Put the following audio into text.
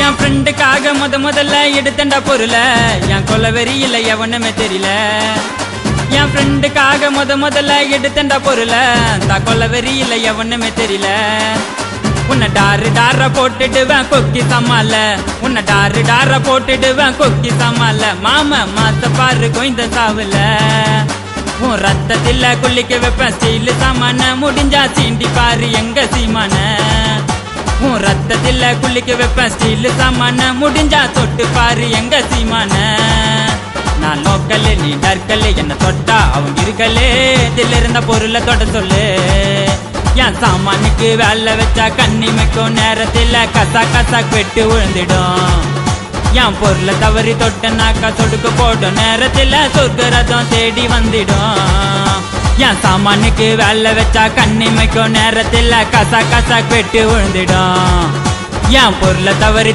என் ஃப்ரெண்டுக்காக முதல்ல எடுத்தண்டா பொருள என் கொலவெறி இல்ல எவனுமே தெரியல என் ஃப்ரெண்டுக்காக முதல்ல எடுத்தண்டா பொருள தான் கொலவெறி இல்ல எவனுமே தெரியல உன்னை டார போட்டுடுவேன் கொக்கி சமால உன்னை டார போட்டுடுவேன் கொக்கி சமால மாமா மாத்த பாரு கோய்ந்த சாவுல உன் ரத்தத்தில குளிக்க வைப்பேன் ஸ்டீல் சாமான முடிஞ்சா சீண்டி பாரு எங்க சீமான உன் ரத்தத்தில குளிக்க வைப்பேன் ஸ்டீல் சாமான முடிஞ்சா தொட்டு பாரு எங்க சீமான நான் லோக்கல் நீ டர்க்கல் என்ன தொட்டா அவங்க இருக்கலே தில் இருந்த பொருளை தொட சொல்லு என் சாமானுக்கு வேலை வச்சா கண்ணிமைக்கும் நேரத்தில் கசா வெட்டு விழுந்துடும் என் பொருளை தவறி தொட்டனாக்கா சொடுக்க போடும் நேரத்தில் சொர்க்கரதம் தேடி வந்துடும் என் சாமானுக்கு வேலை வச்சா கண்ணிமைக்கும் நேரத்தில் கசா வெட்டு விழுந்துடும் என் பொருளை தவறி